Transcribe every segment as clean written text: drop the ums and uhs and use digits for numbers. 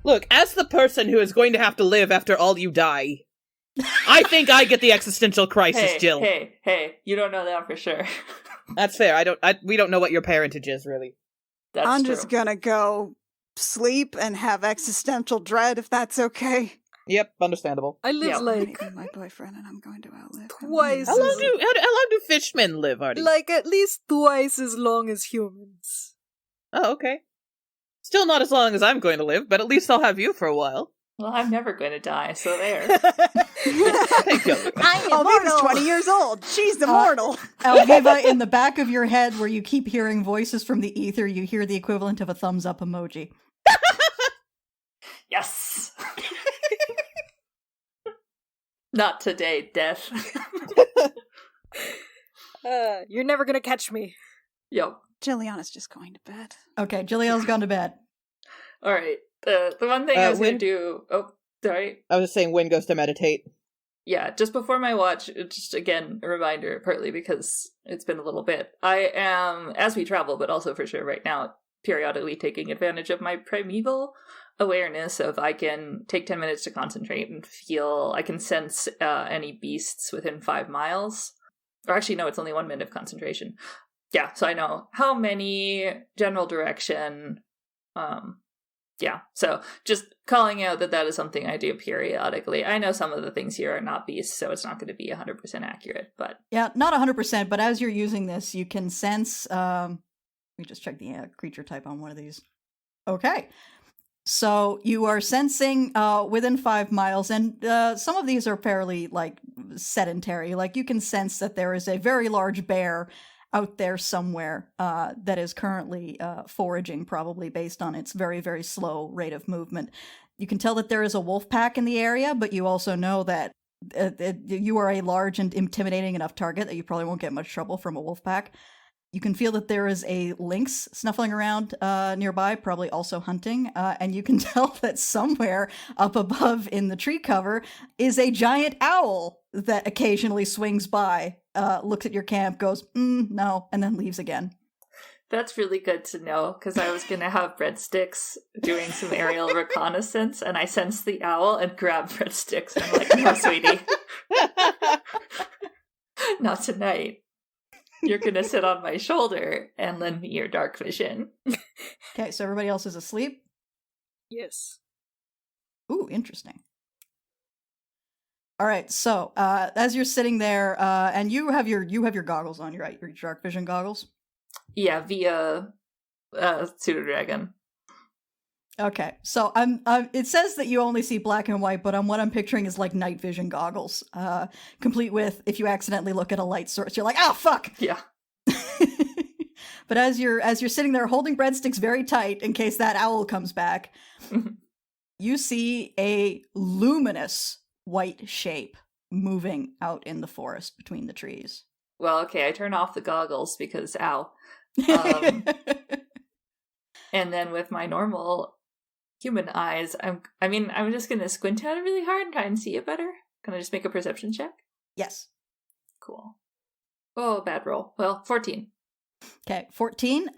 Look, as the person who is going to have to live after all you die, I think I get the existential crisis, Jill. Hey, you don't know that for sure. That's fair. We don't know what your parentage is, really. I'm just gonna go sleep and have existential dread, if that's okay. Yep, understandable. I live like my boyfriend, and I'm going to outlive twice. How long do fishmen live, Artie? Like at least twice as long as humans. Oh, okay. Still not as long as I'm going to live, but at least I'll have you for a while. Well, I'm never going to die, so there. Alviva's 20 years old. She's immortal. Alviva, in the back of your head where you keep hearing voices from the ether, you hear the equivalent of a thumbs up emoji. Yes! Not today, death. You're never gonna catch me. Yep. Jilliana's just going to bed. Okay, Jilliana's gone to bed. Alright. The one thing I was going to do... Oh, sorry. I was just saying Wynn goes to meditate. Yeah, just before my watch, just again, a reminder, partly because it's been a little bit. I am, as we travel, but also for sure right now, periodically taking advantage of my primeval awareness of I can take 10 minutes to concentrate and feel, I can sense any beasts within 5 miles. Or actually, no, it's only 1 minute of concentration. Yeah, so I know how many, general direction, yeah, so just calling out that is something I do periodically. I know some of the things here are not beasts, so it's not going to be 100% accurate, but... Yeah, not 100%, but as you're using this, you can sense... let me just check the creature type on one of these. Okay. So you are sensing within 5 miles, and some of these are fairly, sedentary. You can sense that there is a very large bear out there somewhere that is currently foraging, probably based on its very, very slow rate of movement. You can tell that there is a wolf pack in the area, but you also know that you are a large and intimidating enough target that you probably won't get much trouble from a wolf pack. You can feel that there is a lynx snuffling around nearby, probably also hunting, and you can tell that somewhere up above in the tree cover is a giant owl that occasionally swings by, looks at your camp, goes, no, and then leaves again. That's really good to know, because I was going to have breadsticks doing some aerial reconnaissance, and I sensed the owl and grabbed breadsticks, and I'm like, no, sweetie. Not tonight. You're going to sit on my shoulder and lend me your dark vision. Okay, so everybody else is asleep? Yes. Ooh, interesting. All right, so as you're sitting there, and you have your goggles on, right? Your dark vision goggles. Yeah, via pseudo dragon. Okay, so it says that you only see black and white, but what I'm picturing is night vision goggles, complete with if you accidentally look at a light source, you're like, oh fuck. Yeah. But as you're sitting there holding breadsticks very tight in case that owl comes back, you see a luminous white shape moving out in the forest between the trees. Well, okay, I turn off the goggles because ow. And then with my normal human eyes, I'm just gonna squint at it really hard and try and see it better. Can I just make a perception check? Yes. Cool. Oh, bad roll. Well, 14. Okay, 14.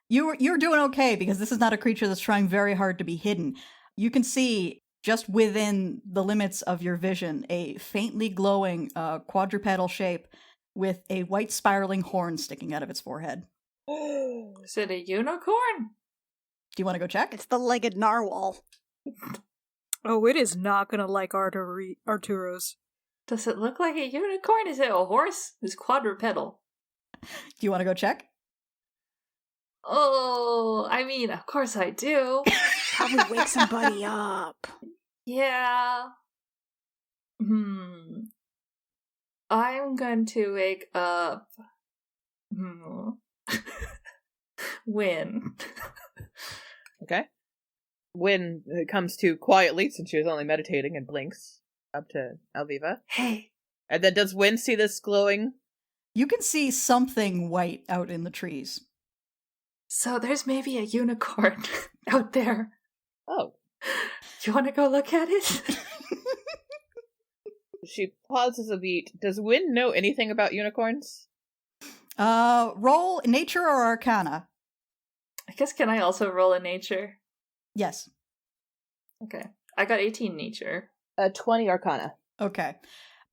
You're doing okay because this is not a creature that's trying very hard to be hidden. You can see just within the limits of your vision a faintly glowing quadrupedal shape with a white spiraling horn sticking out of its forehead. Is it a unicorn? Do you want to go check? It's the legged narwhal. Oh, it is not gonna like Arturo's. Does it look like a unicorn? Is it a horse? It's quadrupedal. Do you want to go check? Oh, of course I do. Probably wake somebody up. Yeah. I'm going to wake up. Wynn. Okay. Wynn comes to quietly, since she was only meditating, and blinks up to Alviva. Hey. And then does Wynn see this glowing You can see something white out in the trees. So there's maybe a unicorn out there. Oh. Do you want to go look at it? She pauses a beat. Does Wynn know anything about unicorns? Roll nature or arcana. I guess, can I also roll in nature? Yes. Okay. I got 18 nature. 20 arcana. Okay.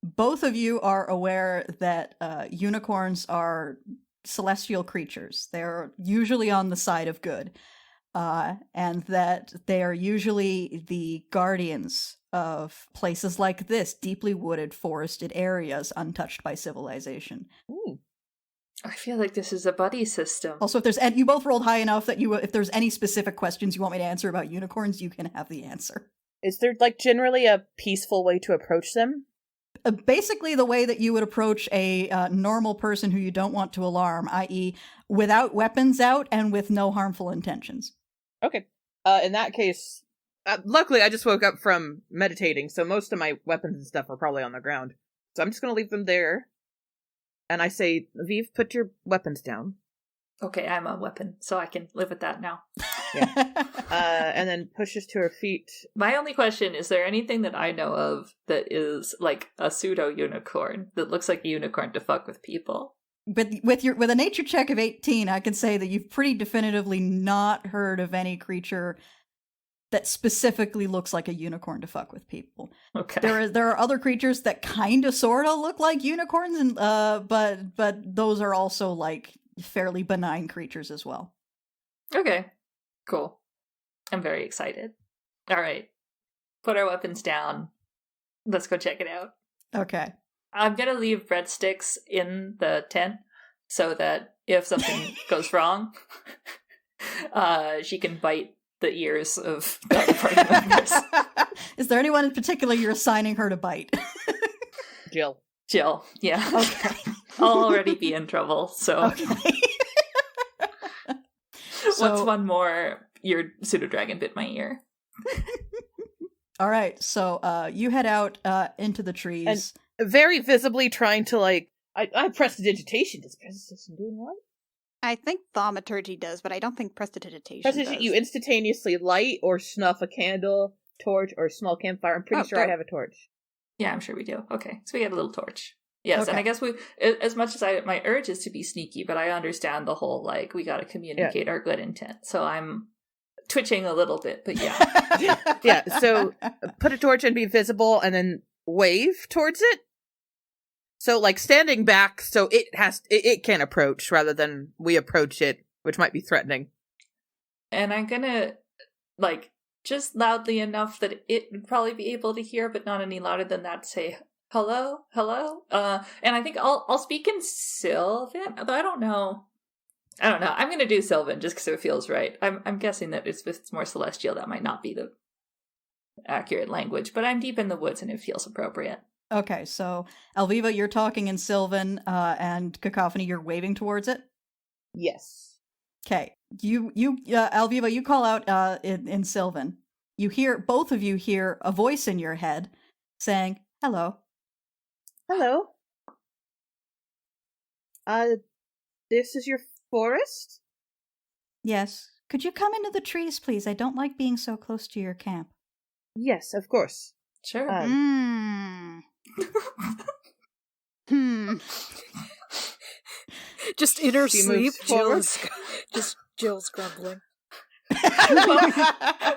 Both of you are aware that unicorns are celestial creatures. They're usually on the side of good. And that they are usually the guardians of places like this, deeply wooded, forested areas untouched by civilization. Ooh. I feel like this is a buddy system. Also, if there's and you both rolled high enough that if there's any specific questions you want me to answer about unicorns, you can have the answer. Is there, like, generally a peaceful way to approach them? Basically, the way that you would approach a normal person who you don't want to alarm, i.e., without weapons out and with no harmful intentions. Okay. In that case, luckily I just woke up from meditating, so most of my weapons and stuff are probably on the ground. So I'm just going to leave them there. And I say, Viv, put your weapons down. Okay, I'm a weapon, so I can live with that now. And then pushes to her feet. My only question, is there anything that I know of that is like a pseudo-unicorn that looks like a unicorn to fuck with people? But with a nature check of 18, I can say that you've pretty definitively not heard of any creature that specifically looks like a unicorn to fuck with people. Okay. There are other creatures that kind of sort of look like unicorns, and but those are also like fairly benign creatures as well. Okay. Cool. I'm very excited. All right. Put our weapons down. Let's go check it out. Okay. I'm going to leave breadsticks in the tent so that if something goes wrong, she can bite the ears of the other party members. Is there anyone in particular you're assigning her to bite? Jill. Jill, yeah. Okay. I'll already be in trouble, so... Okay. What's one more? Your pseudo-dragon bit my ear. All right, so you head out into the trees. And very visibly trying to, like... I prestidigitation. Does prestidigitation do what? I think thaumaturgy does, but I don't think prestidigitation Prestidigitation, does. you instantaneously light or snuff a candle, torch, or small campfire. I'm pretty sure I have a torch. Yeah, I'm sure we do. Okay, so we get a little torch. Yes, Okay. and I guess we, as much as my urge is to be sneaky, but I understand the whole, like, we gotta communicate our good intent. So I'm twitching a little bit, but yeah. Yeah, so put a torch and be visible, and then wave towards it. So, like, standing back, so it can approach, rather than we approach it, which might be threatening. And I'm gonna, like, just loudly enough that it would probably be able to hear, but not any louder than that, say, hello? And I think I'll speak in Sylvan, though I don't know. I'm gonna do Sylvan just because it feels right. I'm guessing that if it's more celestial, that might not be the accurate language, but I'm deep in the woods and it feels appropriate. Okay, so Alviva, you're talking in Sylvan, and Cacophony, you're waving towards it? Yes. Okay, you Alviva, you call out in Sylvan. Both of you hear a voice in your head saying, hello. Hello. This is your forest? Yes. Could you come into the trees, please? I don't like being so close to your camp. Yes, of course. Sure. Just in her She sleep, moves forward. Jill's grumbling.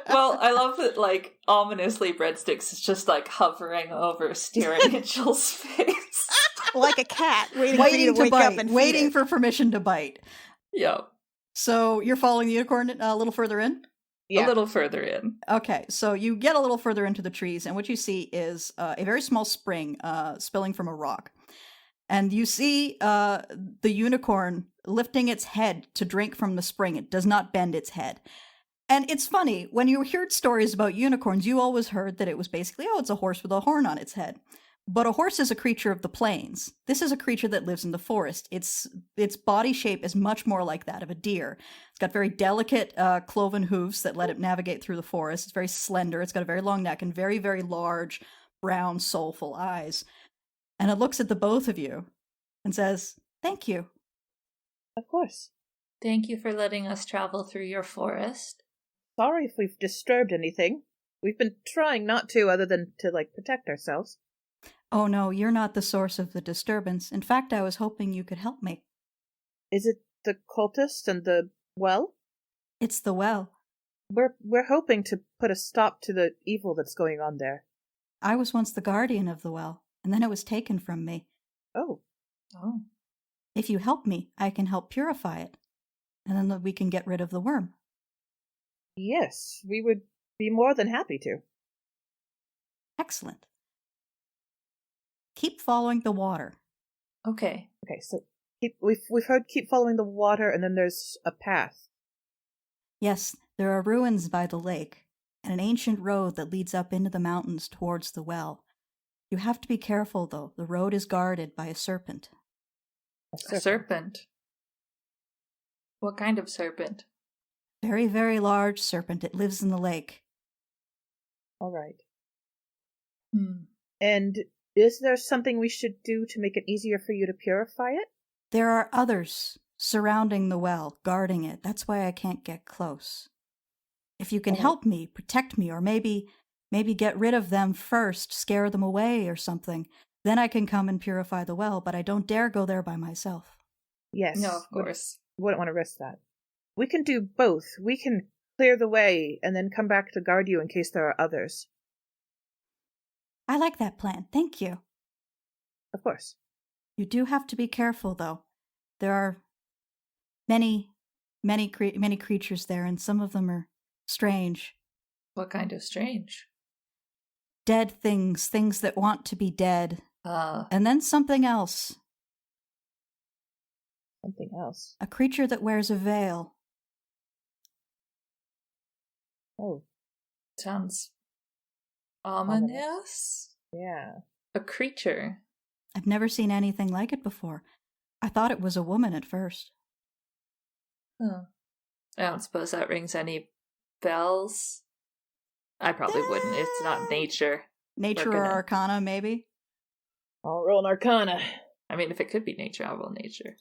Well, I love that, like, ominously Breadsticks is just, like, hovering over, staring at Jill's face. Like a cat, waiting for you to wake bite, up and waiting feed for permission to bite. Yep. So you're following the unicorn a little further in? A little further in. Okay, so you get a little further into the trees, and what you see is a very small spring spilling from a rock. And you see the unicorn lifting its head to drink from the spring. It does not bend its head. And it's funny, when you heard stories about unicorns, you always heard that it was basically, it's a horse with a horn on its head. But a horse is a creature of the plains. This is a creature that lives in the forest. Its body shape is much more like that of a deer. It's got very delicate cloven hooves that let it navigate through the forest. It's very slender. It's got a very long neck and very, very large, brown, soulful eyes. And it looks at the both of you and says, Thank you. Of course. Thank you for letting us travel through your forest. Sorry if we've disturbed anything. We've been trying not to, other than to, protect ourselves. Oh no, you're not the source of the disturbance. In fact, I was hoping you could help me. Is it the cultist and the well? It's the well. We're hoping to put a stop to the evil that's going on there. I was once the guardian of the well, and then it was taken from me. Oh. Oh. If you help me, I can help purify it, and then we can get rid of the worm. Yes, we would be more than happy to. Excellent. Keep following the water. Okay. Okay, so we've heard keep following the water, and then there's a path. Yes, there are ruins by the lake, and an ancient road that leads up into the mountains towards the well. You have to be careful, though. The road is guarded by a serpent. A serpent? What kind of serpent? Very, very large serpent. It lives in the lake. All right. Hmm. And is there something we should do to make it easier for you to purify it? There are others surrounding the well, guarding it. That's why I can't get close. If you can help me, protect me, or maybe get rid of them first, scare them away or something, then I can come and purify the well, but I don't dare go there by myself. Yes. No, of course. Wouldn't want to risk that. We can do both. We can clear the way and then come back to guard you in case there are others. I like that plan. Thank you. Of course. You do have to be careful, though. There are many creatures there, and some of them are strange. What kind of strange? Dead things that want to be dead. Ah. And then something else. Something else. A creature that wears a veil. Oh. Sounds ominous? Yeah. A creature. I've never seen anything like it before. I thought it was a woman at first. Huh. I don't suppose that rings any bells. I probably wouldn't. It's not nature. Nature or arcana, maybe? I'll roll an arcana. I mean, if it could be nature, I'll roll nature.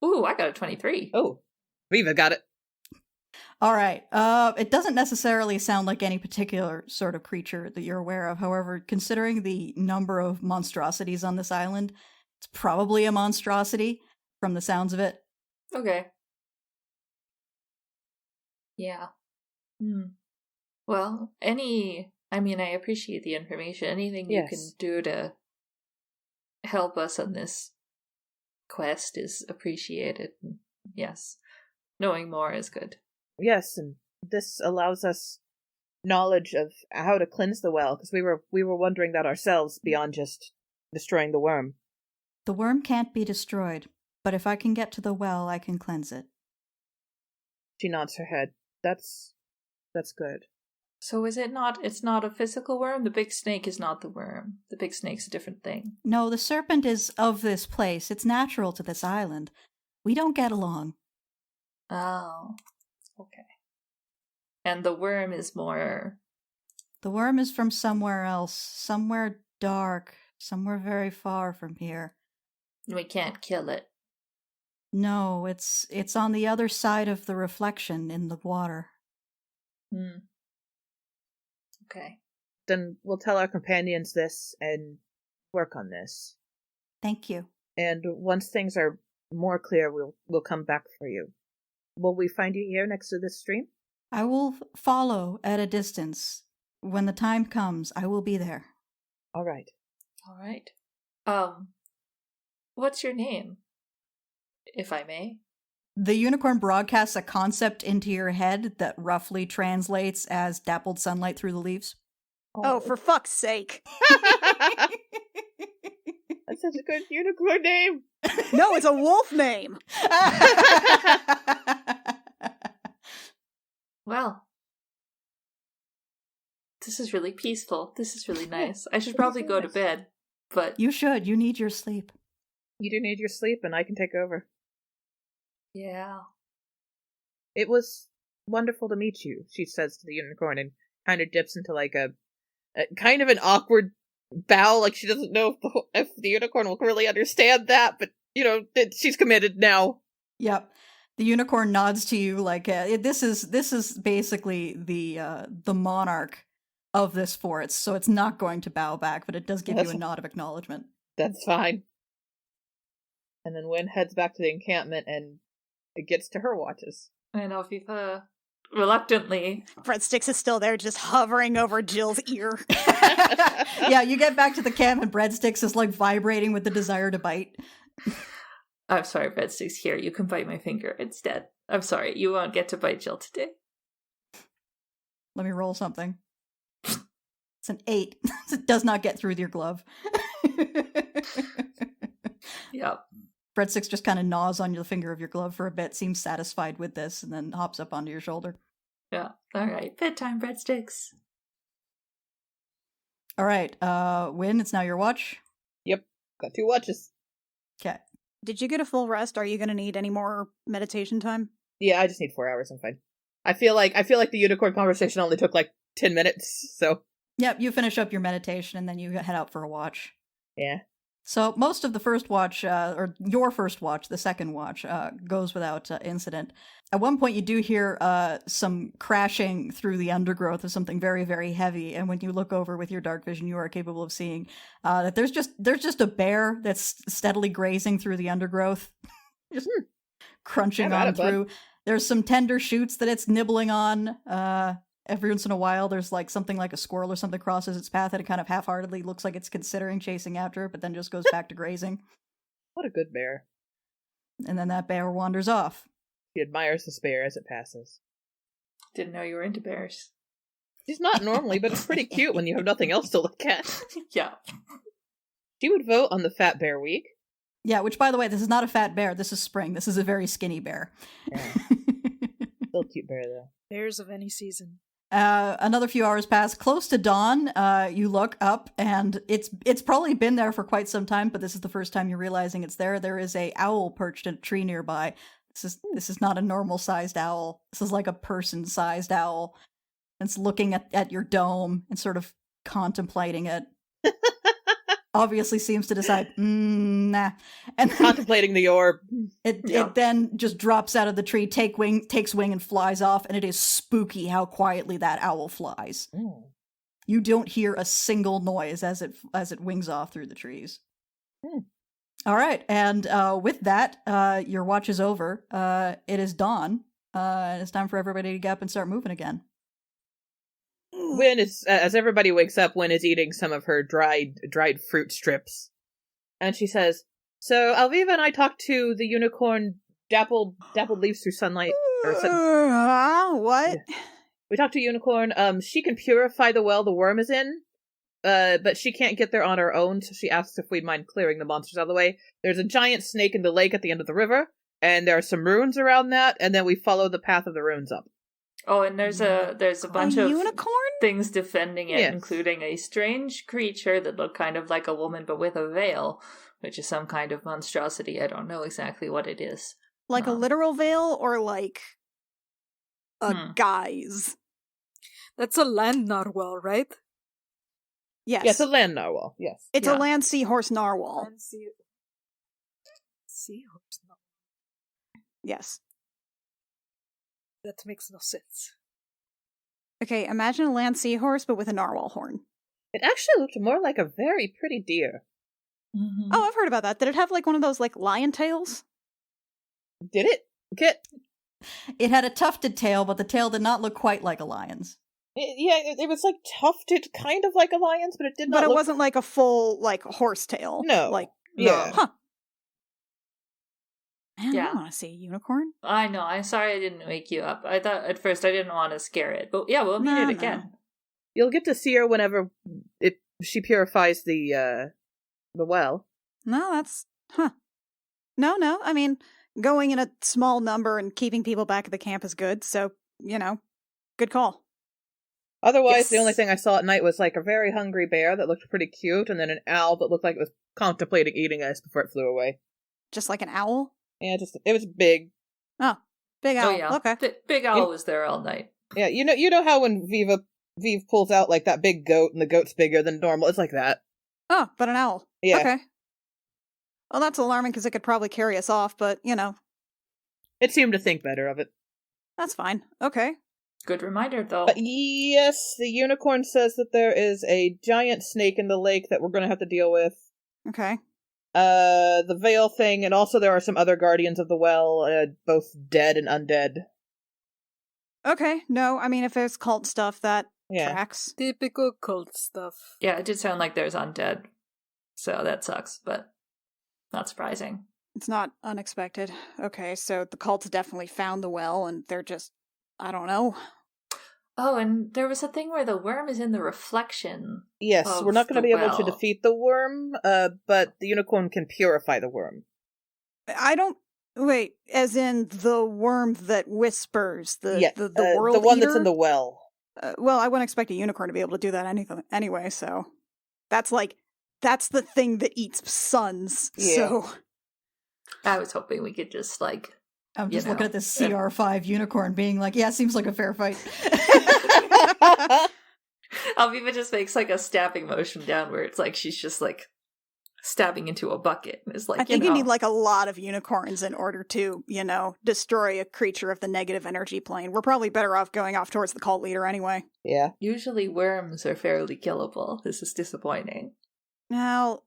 Ooh, I got a 23. Oh. Viva got it. All right. It doesn't necessarily sound like any particular sort of creature that you're aware of. However, considering the number of monstrosities on this island, it's probably a monstrosity from the sounds of it. Okay. Yeah. Well, I appreciate the information. Anything you can do to help us on this quest is appreciated. Yes. Knowing more is good. Yes, and this allows us knowledge of how to cleanse the well, because we were wondering that ourselves beyond just destroying the worm. The worm can't be destroyed, but if I can get to the well, I can cleanse it. She nods her head. That's good. So it's not a physical worm? The big snake is not the worm. The big snake's a different thing. No, the serpent is of this place. It's natural to this island. We don't get along. Oh, okay. And the worm is more... The worm is from somewhere else. Somewhere dark. Somewhere very far from here. We can't kill it. No, it's on the other side of the reflection in the water. Okay. Then we'll tell our companions this and work on this. Thank you. And once things are more clear, we'll come back for you. Will we find you here next to this stream? I will follow at a distance. When the time comes, I will be there. All right. All right. What's your name, if I may? The unicorn broadcasts a concept into your head that roughly translates as dappled sunlight through the leaves. Oh, for fuck's sake. That's such a good unicorn name. No, it's a wolf name. Well, this is really peaceful. This is really nice. I should probably go to bed, but... You should. You need your sleep. You do need your sleep, and I can take over. Yeah. It was wonderful to meet you, she says to the unicorn, and kind of dips into a kind of an awkward bow, like she doesn't know if the unicorn will really understand that, but she's committed now. Yep. The unicorn nods to you like this is basically the monarch of this forest, so it's not going to bow back, but it does give you a nod of acknowledgement. That's fine. And then Wynn heads back to the encampment and it gets to her watches. I know, Viva reluctantly. Breadsticks is still there, just hovering over Jill's ear. Yeah, you get back to the camp and Breadsticks is like vibrating with the desire to bite. I'm sorry, Breadsticks, here, you can bite my finger instead. I'm sorry, you won't get to bite Jill today. Let me roll something. It's an 8. It does not get through your glove. Yep. Breadsticks just kind of gnaws on the finger of your glove for a bit, seems satisfied with this, and then hops up onto your shoulder. Yeah. Alright, bedtime, Breadsticks. Alright, Wynn, it's now your watch. Yep, got 2 watches. Okay. Did you get a full rest? Are you going to need any more meditation time? Yeah, I just need 4 hours, I'm fine. I feel like the unicorn conversation only took like 10 minutes, so... Yep, you finish up your meditation and then you head out for a watch. Yeah. So most of the first watch, or your first watch, the second watch, goes without incident. At one point you do hear some crashing through the undergrowth of something very, very heavy, and when you look over with your dark vision, you are capable of seeing that there's just a bear that's steadily grazing through the undergrowth, just crunching on through. There's some tender shoots that it's nibbling on. Every once in a while, there's like something like a squirrel or something crosses its path and it kind of half-heartedly looks like it's considering chasing after it, but then just goes back to grazing. What a good bear. And then that bear wanders off. He admires the bear as it passes. Didn't know you were into bears. She's not normally, but it's pretty cute when you have nothing else to look at. Yeah. She would vote on the Fat Bear Week. Yeah, which, by the way, this is not a fat bear. This is Spring. This is a very skinny bear. Yeah. Still a cute bear, though. Bears of any season. Another few hours pass. Close to dawn, you look up, and it's probably been there for quite some time, but this is the first time you're realizing it's there. There is a owl perched in a tree nearby. This is not a normal-sized owl. This is like a person-sized owl. It's looking at your dome and sort of contemplating it. Obviously seems to decide, nah. And contemplating the orb. It then just drops out of the tree, takes wing and flies off, and it is spooky how quietly that owl flies. Mm. You don't hear a single noise as it wings off through the trees. Mm. All right, and with that, your watch is over. It is dawn. It's time for everybody to get up and start moving again. Wynn is, as everybody wakes up, Wynn is eating some of her dried fruit strips. And she says, so Alviva and I talked to the unicorn dappled leaves through sunlight. What? Yeah. We talked to Unicorn. She can purify the well the worm is in, but she can't get there on her own, so she asks if we'd mind clearing the monsters out of the way. There's a giant snake in the lake at the end of the river, and there are some runes around that, and then we follow the path of the runes up. Oh, and there's a bunch of unicorn? Things defending it, Yes. including a strange creature that looked kind of like a woman but with a veil, which is some kind of monstrosity. I don't know exactly what it is. Like a literal veil or like a guise? That's a land narwhal, right? Yes. Yeah, it's a land narwhal, yes. It's a land seahorse narwhal. Land seahorse narwhal. Yes. That makes no sense. Okay, imagine a land seahorse but with a narwhal horn. It actually looked more like a very pretty deer. Mm-hmm. Oh, I've heard about that. Did it have like one of those like lion tails? Did it? Kit? It had a tufted tail, but the tail did not look quite like a lion's. It was like tufted, kind of like a lion's, but it did not But it look... wasn't like a full like horse tail. No. Like Yeah. Huh. Man, Yeah. I want to see a unicorn. I know. I'm sorry I didn't wake you up. I thought at first I didn't want to scare it, but yeah, we'll meet No, it no. again. You'll get to see her whenever she purifies the well. No, that's No. I mean, going in a small number and keeping people back at the camp is good. So good call. Otherwise, the Yes. only thing I saw at night was like a very hungry bear that looked pretty cute, and then an owl that looked like it was contemplating eating us before it flew away. Just like an owl. Yeah, it was big. Oh, big owl. Oh yeah. Okay. Big Owl was there all night. Yeah, you know how when Vive pulls out like that big goat and the goat's bigger than normal, it's like that. Oh, but an owl. Yeah. Okay. Well, that's alarming because it could probably carry us off, but, It seemed to think better of it. that's fine. Okay. Good reminder, though. But yes, the unicorn says that there is a giant snake in the lake that we're going to have to deal with. Okay. The veil thing, and also there are some other guardians of the well, both dead and undead. Okay. No, I mean, if there's cult stuff, that Yeah. tracks. Typical cult stuff. Yeah, it did sound like there's undead. So that sucks, but not surprising. It's not unexpected. Okay, so the cult's definitely found the well, and they're just, I don't know. Oh, and there was a thing where the worm is in the reflection. Yes, Of we're not going to the be able to well. defeat the worm, but the unicorn can purify the worm. I don't. Wait, as in the worm that whispers, the world the one eater? that's in the well. Well, I wouldn't expect a unicorn to be able to do that anyway, so. That's the thing that eats sons, Yeah. so. I was hoping we could just, like... I'm you just looking know, at this CR5 unicorn being like, yeah, seems like a fair fight. Alviva just makes, like, a stabbing motion down where it's like she's just, like, stabbing into a bucket. It's like, I think you need, like, a lot of unicorns in order to, destroy a creature of the negative energy plane. We're probably better off going off towards the cult leader anyway. Yeah. Usually worms are fairly killable. This is disappointing. Now,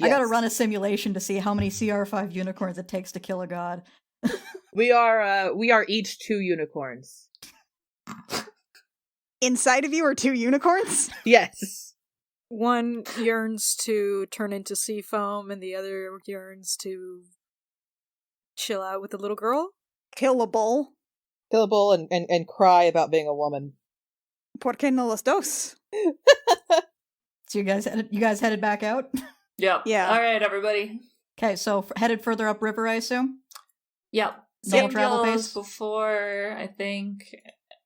I gotta run a simulation to see how many CR5 unicorns it takes to kill a god. We are each 2 unicorns. inside of you are 2 unicorns? Yes. One yearns to turn into sea foam, and the other yearns to chill out with the little girl. Killable. Killable and cry about being a woman. ¿Por qué no los dos? So you guys headed back out? Yep. Yeah. All right, everybody. Okay, so headed further upriver, I assume? Yep. Normal Same travel deal pace? as before, I think.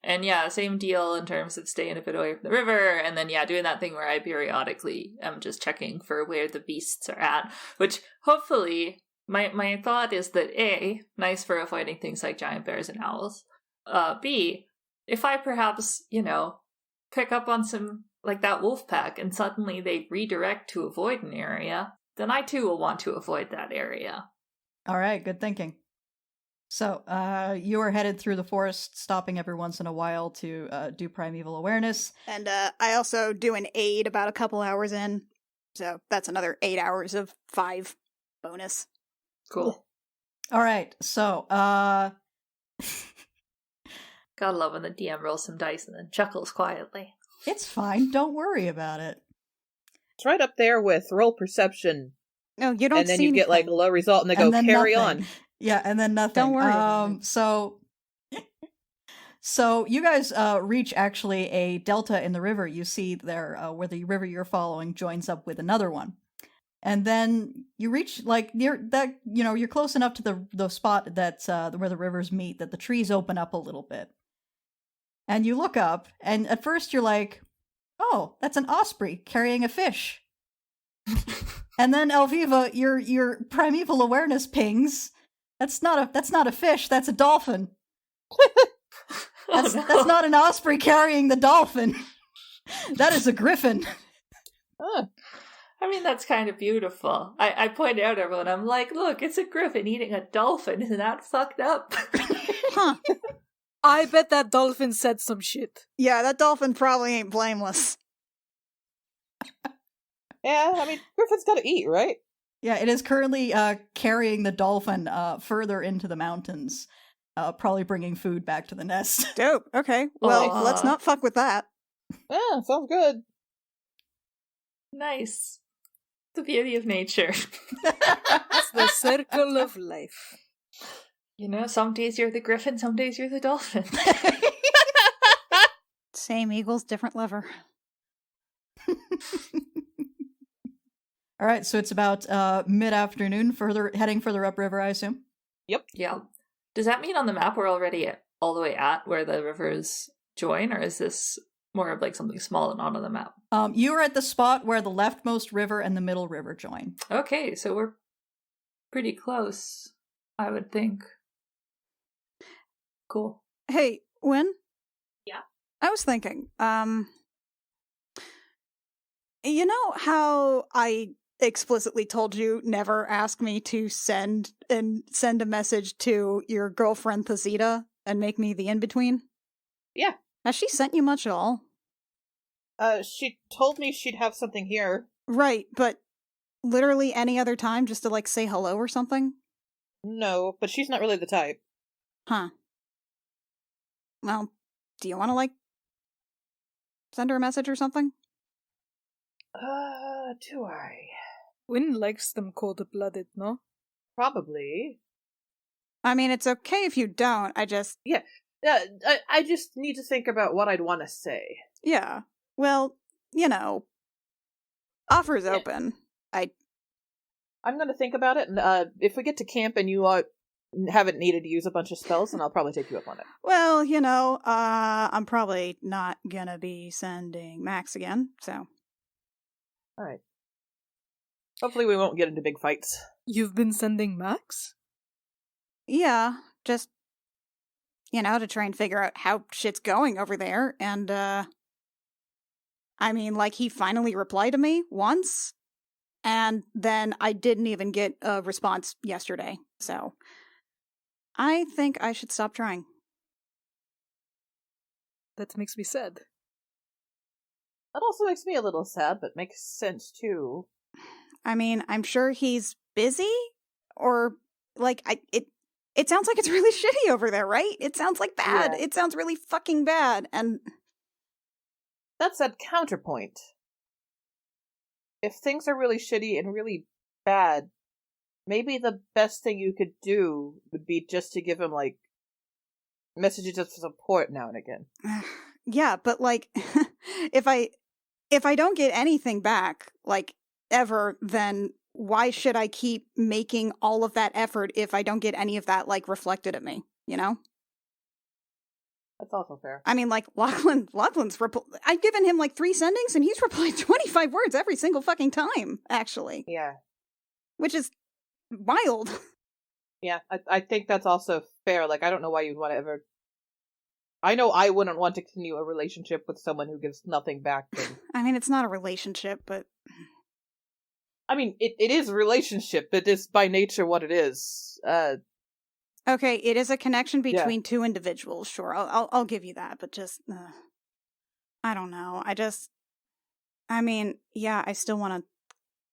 And yeah, same deal in terms of staying a bit away from the river, and then doing that thing where I periodically am just checking for where the beasts are at, which hopefully, my thought is that A, nice for avoiding things like giant bears and owls. B, if I perhaps, pick up on some, like that wolf pack, and suddenly they redirect to avoid an area, then I too will want to avoid that area. All right, good thinking. So, you are headed through the forest, stopping every once in a while to do primeval awareness. And I also do an aid about a couple hours in. So that's another 8 hours of 5 bonus. Cool. All right, so, Gotta love when the DM rolls some dice and then chuckles quietly. it's fine. Don't worry about it. It's right up there with roll perception. No, you don't And then see you get like a anything. low result and they And go, then carry nothing. on. Yeah, and then nothing. Don't worry about it. So you guys reach actually a delta in the river. You see there where the river you're following joins up with another one. And then you reach like near that, you're close enough to the spot that's where the rivers meet that the trees open up a little bit. And you look up, and at first you're like, "Oh, that's an osprey carrying a fish." And then Elviva, your primeval awareness pings. That's not a fish. That's a dolphin. That's not an osprey carrying the dolphin. That is a griffin. Huh. I mean, that's kind of beautiful. I point out everyone, I'm like, look, it's a griffin eating a dolphin. Isn't that fucked up? Huh. I bet that dolphin said some shit. Yeah, that dolphin probably ain't blameless. Yeah, I mean, Griffin's gotta eat, right? Yeah, it is currently carrying the dolphin further into the mountains, probably bringing food back to the nest. Dope. Okay. Well, Aw. let's not fuck with that. Yeah, sounds good. Nice. The beauty of nature. It's the circle of life. Some days you're the griffin, some days you're the dolphin. Same eagles, different lever. All right, so it's about mid-afternoon, heading further upriver, I assume. Yep. Yeah. Does that mean on the map we're already all the way at where the rivers join, or is this more of like something small and not on the map? You are at the spot where the leftmost river and the middle river join. Okay, so we're pretty close, I would think. Cool. Hey, Win? Yeah? I was thinking, You know how I explicitly told you never ask me to send a message to your girlfriend Thesita and make me the in-between? Yeah. Has she sent you much at all? She told me she'd have something here. Right, but literally any other time just to, like, say hello or something? No, but she's not really the type. Huh. Well, do you want to, like, send her a message or something? Do I? Wynn likes them cold-blooded, no? Probably. I mean, it's okay if you don't, I just... Yeah, I just need to think about what I'd want to say. Yeah. Well, you know, offer's open. I'm gonna think about it, and if we get to camp and you haven't needed to use a bunch of spells, then I'll probably take you up on it. Well, you know, I'm probably not gonna be sending Max again, so... Alright. Hopefully we won't get into big fights. You've been sending Max? Yeah, just, you know, to try and figure out how shit's going over there, and, I mean, like, he finally replied to me once, and then I didn't even get a response yesterday, so I think I should stop trying. That makes me sad. That also makes me a little sad, but makes sense too. I mean, I'm sure he's busy, or, like, it sounds like it's really shitty over there, right? It sounds like bad. Yeah. It sounds really fucking bad, and... That's a counterpoint. If things are really shitty and really bad, maybe the best thing you could do would be just to give him, like, messages of support now and again. Yeah, but, like, if I don't get anything back, like, ever, then why should I keep making all of that effort if I don't get any of that, like, reflected at me, you know? That's also fair. I mean, like, Lachlan's I've given him, like, 3 sendings, and he's replied 25 words every single fucking time, actually. Yeah. Which is wild. Yeah, I think that's also fair. Like, I don't know why you'd want to ever... I know I wouldn't want to continue a relationship with someone who gives nothing back. I mean, it's not a relationship, but... I mean, it is a relationship. It is by nature what it is. Okay, it is a connection between two individuals, sure. I'll give you that, but just... I don't know. I mean, yeah, I still want to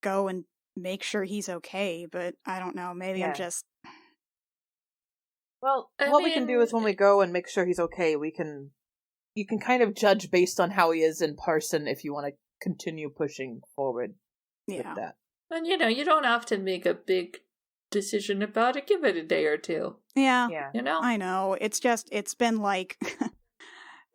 go and make sure he's okay, but I don't know. Maybe I'm just... Well, we can do is when we go and make sure he's okay, you can kind of judge based on how he is in person if you want to continue pushing forward with that. And, you know, you don't have to make a big decision about it. Give it a day or two. Yeah. You know? I know. It's been like...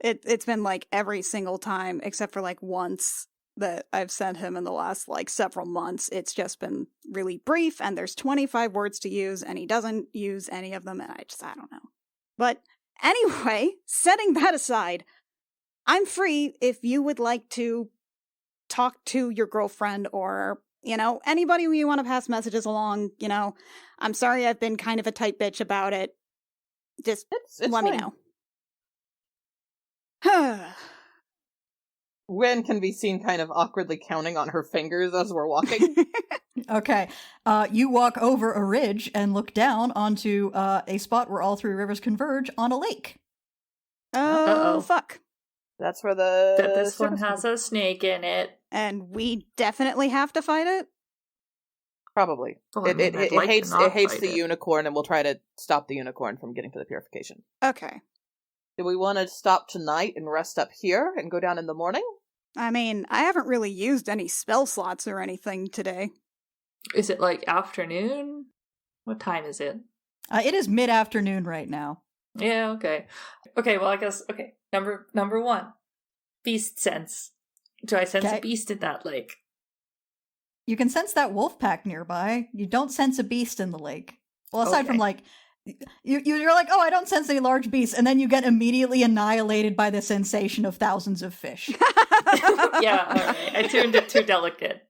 it's been like every single time, except for like once that I've sent him in the last like several months. It's just been really brief, and there's 25 words to use, and he doesn't use any of them, and I don't know. But anyway, setting that aside, I'm free if you would like to talk to your girlfriend or, you know, anybody who you want to pass messages along, you know. I'm sorry I've been kind of a tight bitch about it. Just it's let me fine. know. Ren can be seen kind of awkwardly counting on her fingers as we're walking. Okay. You walk over a ridge and look down onto a spot where all 3 rivers converge on a lake. Oh, fuck. That's where This one has a snake in it. And we definitely have to fight it? Probably. Well, I mean, it I'd like hates to not it hates fight the it. unicorn, and we'll try to stop the unicorn from getting to the purification. Okay. Do we want to stop tonight and rest up here and go down in the morning? I mean, I haven't really used any spell slots or anything today. Is it like afternoon? What time is it? It is mid-afternoon right now. Yeah, okay. Okay, well, I guess, okay. Number 1. Beast sense. Do I sense a beast in that lake? You can sense that wolf pack nearby. You don't sense a beast in the lake. Well, aside from like, you're like, oh, I don't sense any large beasts, and then you get immediately annihilated by the sensation of thousands of fish. Yeah, alright. I tuned it too delicate.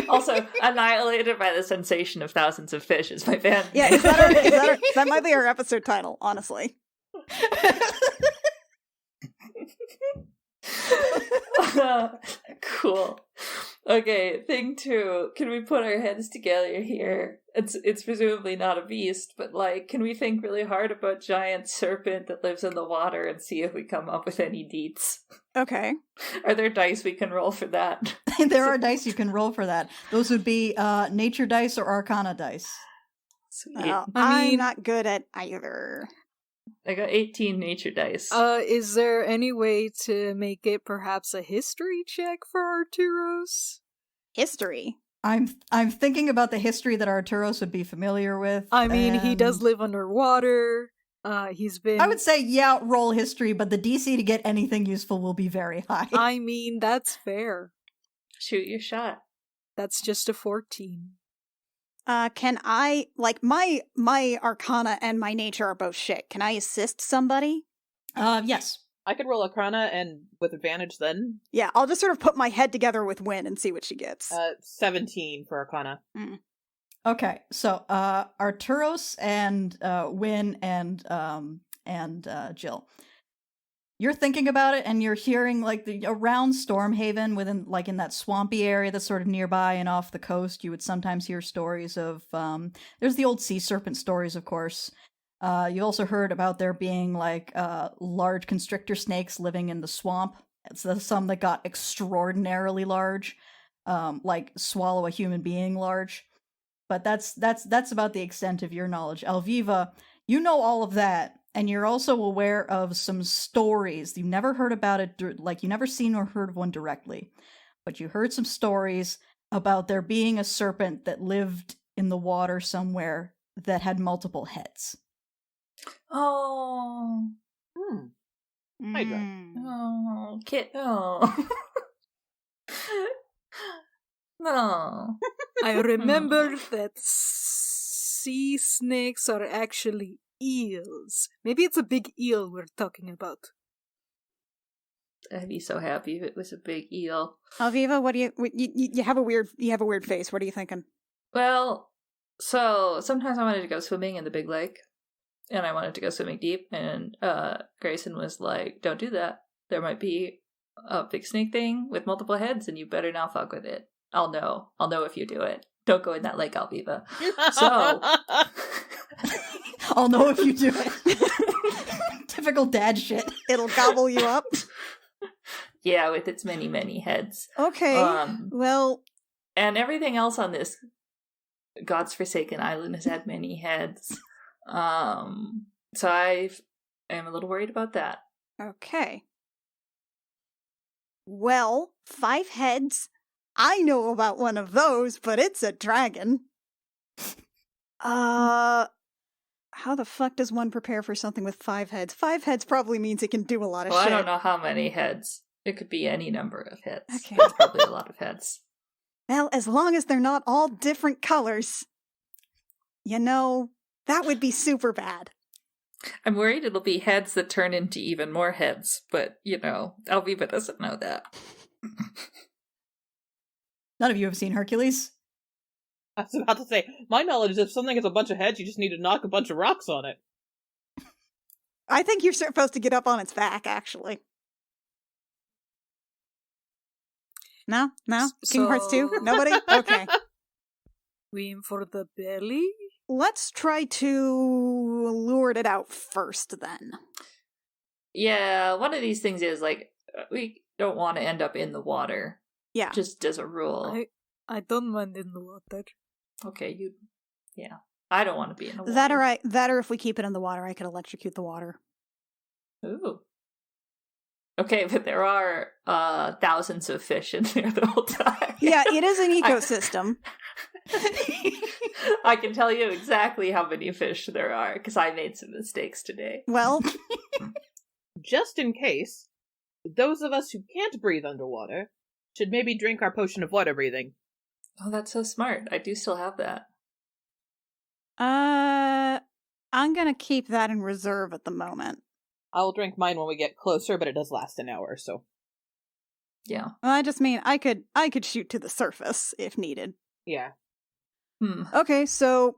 Also, annihilated by the sensation of thousands of fish is my band. Yeah, that might be our episode title, honestly. Cool. Okay, thing 2. Can we put our heads together here? It's presumably not a beast, but like, can we think really hard about giant serpent that lives in the water and see if we come up with any deets? Okay. Are there dice we can roll for that? There are dice you can roll for that. Those would be nature dice or arcana dice. Sweet. Well, I mean- I'm not good at either. I got 18 nature dice. Is there any way to make it perhaps a history check for Arturos? History. I'm thinking about the history that Arturos would be familiar with. I mean, he does and live underwater. He's been... I would say, yeah, roll history, but the DC to get anything useful will be very high. I mean, that's fair. Shoot your shot. That's just a 14. Can I, like, my arcana and my nature are both shit. Can I assist somebody? Yes. I could roll Arcana and with advantage then. Yeah, I'll just sort of put my head together with Win and see what she gets. 17 for Arcana. Okay, so Arturos and Win and Jill. You're thinking about it, and you're hearing like around Stormhaven, within like in that swampy area that's sort of nearby and off the coast. You would sometimes hear stories of there's the old sea serpent stories, of course. You also heard about there being like large constrictor snakes living in the swamp. It's some that got extraordinarily large, like swallow a human being large. But that's about the extent of your knowledge. Alviva, you know all of that. And you're also aware of some stories. You've never heard about it, like you never seen or heard of one directly. But you heard some stories about there being a serpent that lived in the water somewhere that had multiple heads. Oh. Hydra. Oh, kid. Oh. No. I remember that sea snakes are actually eels. Maybe it's a big eel we're talking about. I'd be so happy if it was a big eel. Alviva, what do you have a weird face. What are you thinking? Well, so sometimes I wanted to go swimming in the big lake, and I wanted to go swimming deep, and Grayson was like, don't do that. There might be a big snake thing with multiple heads, and you better not fuck with it. I'll know if you do it. Don't go in that lake, Alviva. So... I'll know if you do it. Typical dad shit. It'll gobble you up. Yeah, with its many, many heads. Okay. Well, and everything else on this God's Forsaken Island has had many heads. So I am a little worried about that. okay. Well, 5 heads. I know about one of those, but it's a dragon. How the fuck does one prepare for something with 5 heads? 5 heads probably means it can do a lot of Well, shit. I don't know how many heads. It could be any number of heads. Okay. It's probably a lot of heads. Well, as long as they're not all different colors. You know, that would be super bad. I'm worried it'll be heads that turn into even more heads, but, you know, Alviva doesn't know that. None of you have seen Hercules? I was about to say, my knowledge is if something has a bunch of heads, you just need to knock a bunch of rocks on it. I think you're supposed to get up on its back, actually. No? No? Kingdom Hearts 2? Nobody? Okay. We aim for the belly? Let's try to lure it out first, then. Yeah, one of these things is, like, we don't want to end up in the water. Yeah. Just as a rule. I don't mind in the water. Okay, yeah. I don't want to be in the water. That or if we keep it in the water, I could electrocute the water. Ooh. Okay, but there are thousands of fish in there the whole time. Yeah, it is an ecosystem. I can tell you exactly how many fish there are, because I made some mistakes today. Well, Just in case, those of us who can't breathe underwater should maybe drink our potion of water breathing. Oh, that's so smart. I do still have that. I'm gonna keep that in reserve at the moment. I'll drink mine when we get closer, but it does last an hour, so. Yeah. I just mean I could shoot to the surface if needed. Yeah. Okay, so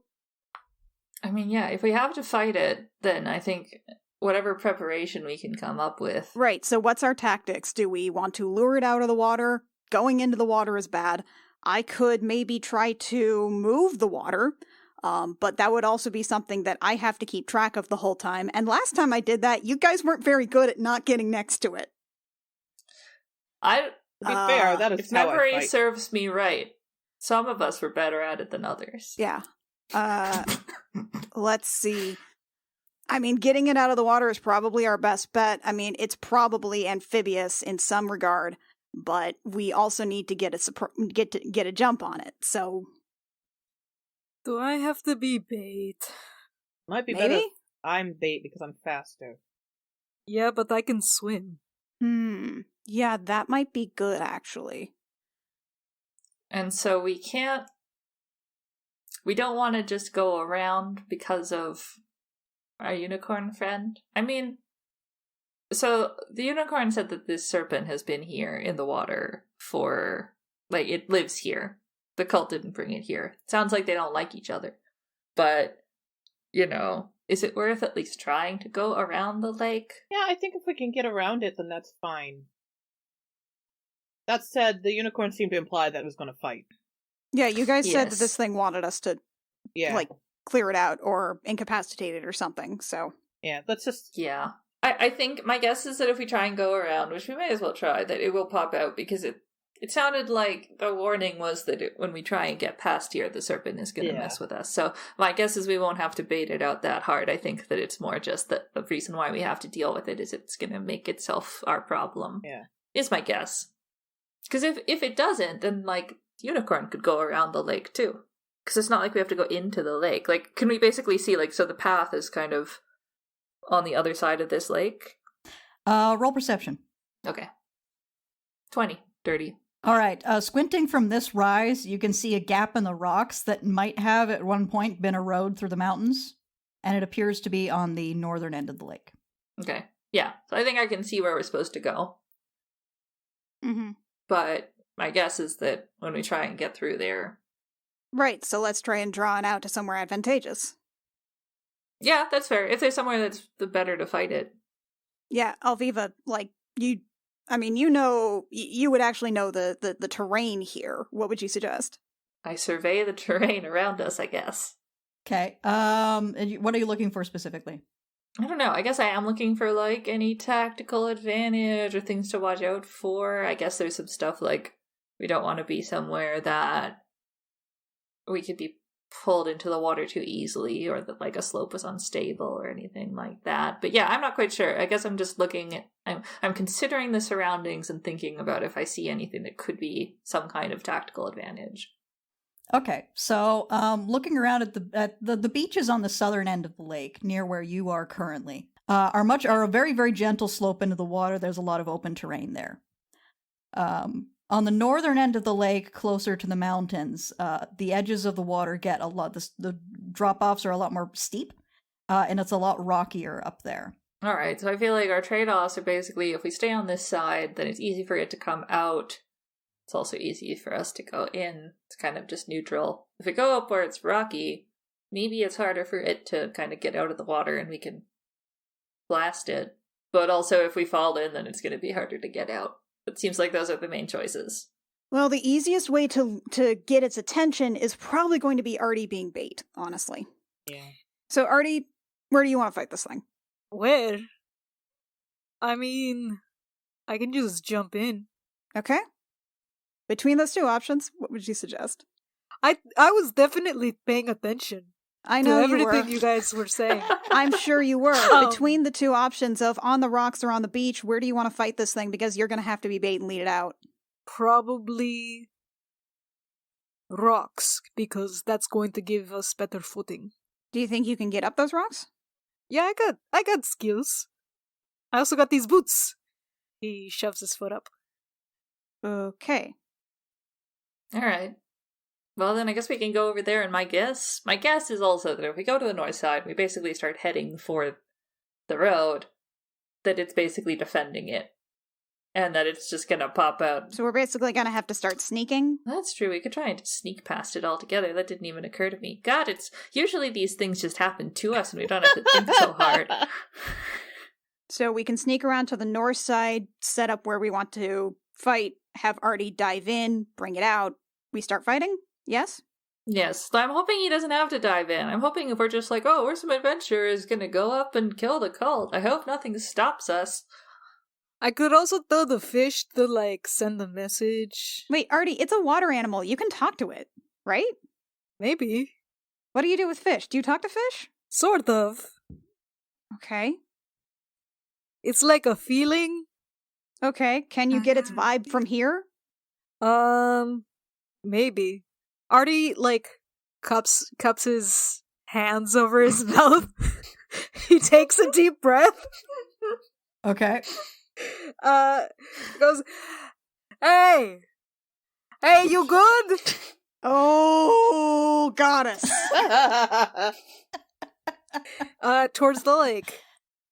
I mean, yeah, if we have to fight it, then I think whatever preparation we can come up with. Right, so what's our tactics? Do we want to lure it out of the water? Going into the water is bad. I could maybe try to move the water, but that would also be something that I have to keep track of the whole time. And last time I did that, you guys weren't very good at not getting next to it. To be fair, that is If how I memory fight. serves me right, some of us were better at it than others. Yeah. Let's see. I mean, getting it out of the water is probably our best bet. I mean, it's probably amphibious in some regard, but we also need to get a jump on it. So, Do I have to be bait? Might be maybe? better if I'm bait because I'm faster. Yeah, but I can swim. Yeah, that might be good, actually. And so we don't want to just go around because of our unicorn friend. I mean, so the unicorn said that this serpent has been here in the water for, like, it lives here. The cult didn't bring it here. Sounds like they don't like each other. But, you know, is it worth at least trying to go around the lake? Yeah, I think if we can get around it, then that's fine. That said, the unicorn seemed to imply that it was going to fight. Yeah, you guys said that Yes. this thing wanted us to, Yeah. like, clear it out or incapacitate it or something, so. Yeah, let's just... Yeah. I think my guess is that if we try and go around, which we may as well try, that it will pop out because it sounded like the warning was that when we try and get past here, the serpent is going to mess with us. So my guess is we won't have to bait it out that hard. I think that it's more just that the reason why we have to deal with it is it's going to make itself our problem. Yeah. Is my guess. Because if it doesn't, then, like, unicorn could go around the lake too. Because it's not like we have to go into the lake. Like, can we basically see, like, so the path is kind of on the other side of this lake? Roll perception. Okay. 20. Dirty. All right. Squinting from this rise, you can see a gap in the rocks that might have at one point been a road through the mountains, and it appears to be on the northern end of the lake. Okay. Yeah. So I think I can see where we're supposed to go. Mm-hmm. But my guess is that when we try and get through there... Right, so let's try and draw it out to somewhere advantageous. Yeah, that's fair. If there's somewhere that's the better to fight it. Yeah, Alviva, like, you would actually know the terrain here. What would you suggest? I survey the terrain around us, I guess. Okay. What are you looking for specifically? I don't know. I guess I am looking for, like, any tactical advantage or things to watch out for. I guess there's some stuff like we don't want to be somewhere that we could be pulled into the water too easily, or that, like, a slope was unstable or anything like that. But yeah, I'm not quite sure. I guess I'm just looking at... I'm considering the surroundings and thinking about if I see anything that could be some kind of tactical advantage. Okay, so looking around at the beaches on the southern end of the lake, near where you are currently, are a very, very gentle slope into the water. There's a lot of open terrain there. On the northern end of the lake, closer to the mountains, the edges of the water get the drop-offs are a lot more steep, and it's a lot rockier up there. All right, so I feel like our trade-offs are basically if we stay on this side, then it's easy for it to come out. It's also easy for us to go in. It's kind of just neutral. If we go up where it's rocky, maybe it's harder for it to kind of get out of the water and we can blast it. But also if we fall in, then it's going to be harder to get out. It seems like those are the main choices. Well, the easiest way to get its attention is probably going to be Artie being bait, honestly. Yeah. So, Artie, where do you want to fight this thing? Where? I mean, I can just jump in. Okay. Between those two options, what would you suggest? I was definitely paying attention I to know you everything were. you guys were saying. I'm sure you were. Um, Between the two options of on the rocks or on the beach, where do you want to fight this thing? Because you're going to have to be bait and lead it out. Probably rocks, because that's going to give us better footing. Do you think you can get up those rocks? Yeah, I got skills. I also got these boots. He shoves his foot up. Okay. All right. Well, then I guess we can go over there, and my guess is also that if we go to the north side, we basically start heading for the road, that it's basically defending it, and that it's just gonna pop out. So we're basically going to have to start sneaking. That's true, we could try and sneak past it altogether. That didn't even occur to me. God, it's usually these things just happen to us, and we don't have to think so hard. So we can sneak around to the north side, set up where we want to fight, have Artie dive in, bring it out. We start fighting? Yes? Yes, I'm hoping he doesn't have to dive in. I'm hoping if we're just like, oh, we're some adventurers gonna go up and kill the cult. I hope nothing stops us. I could also tell the fish to, like, send a message. Wait, Artie, it's a water animal. You can talk to it, right? Maybe. What do you do with fish? Do you talk to fish? Sort of. Okay. It's like a feeling. Okay. Can you get its vibe from here? Maybe. Artie, like, cups his hands over his mouth. He takes a deep breath. Okay. Goes, hey, you good? Oh, goddess. Towards the lake.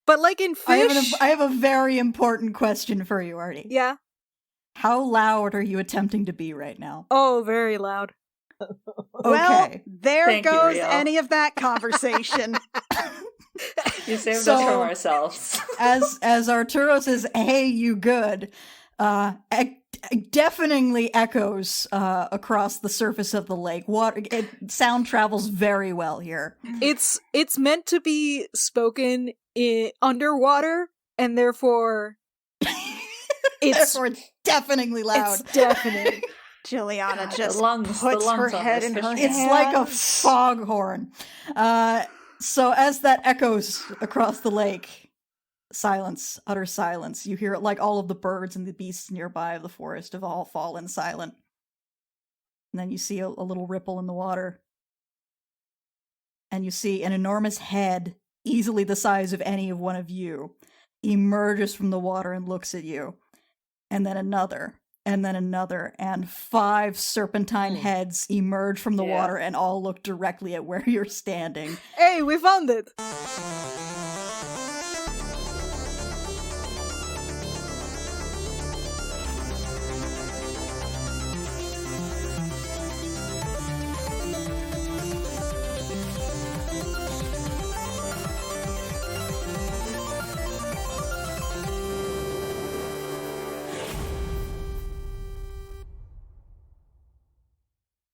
But like in fish. I have a very important question for you, Artie. Yeah. How loud are you attempting to be right now? Oh, very loud. Well, Okay. there Thank you, goes Riel. any of that conversation. You saved So- us from ourselves. As Arturo says, "Hey, you good?" Deafeningly echoes across the surface of the lake. Sound travels very well here. It's meant to be spoken underwater, and therefore it's Therefore, it's deafeningly loud. It's definite. Juliana God, just the lungs puts her on head this in fish her man. It's like a hands. foghorn. So as that echoes across the lake, silence, utter silence. You hear it like all of the birds and the beasts nearby the forest have all fallen silent. And then you see a little ripple in the water. And you see an enormous head, easily the size of any of one of you, emerges from the water and looks at you. And then another. And then another, and 5 serpentine heads emerge from the Yeah. water and all look directly at where you're standing. Hey, we found it.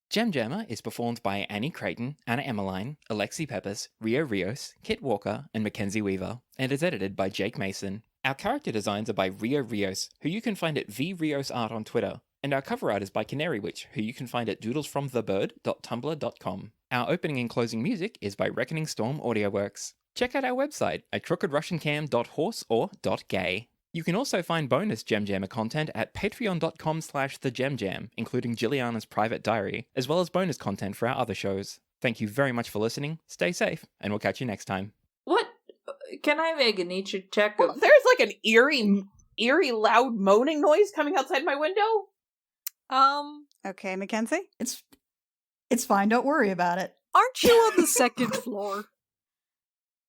Gem Jammer is performed by Annie Creighton, Anna Emmeline, Alexi Peppers, Rio Rios, Kit Walker, and Mackenzie Weaver, and is edited by Jake Mason. Our character designs are by Rio Rios, who you can find at vriosart on Twitter, and our cover art is by Canary Witch, who you can find at doodlesfromthebird.tumblr.com. Our opening and closing music is by Reckoning Storm AudioWorks. Check out our website at crookedrussiancam.horse or .gay. You can also find bonus Gem Jammer content at patreon.com/thegemjam, including Juliana's private diary, as well as bonus content for our other shows. Thank you very much for listening, stay safe, and we'll catch you next time. What? Can I make a nature check Well, of... there's like an eerie, loud moaning noise coming outside my window. Okay, Mackenzie? It's fine, don't worry about it. Aren't you on the second floor?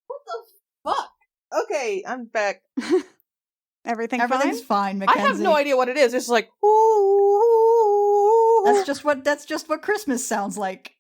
What the fuck? Okay, I'm back. Everything's fine, I Mackenzie. have no idea what it is. It's like, ooh. That's just what Christmas sounds like.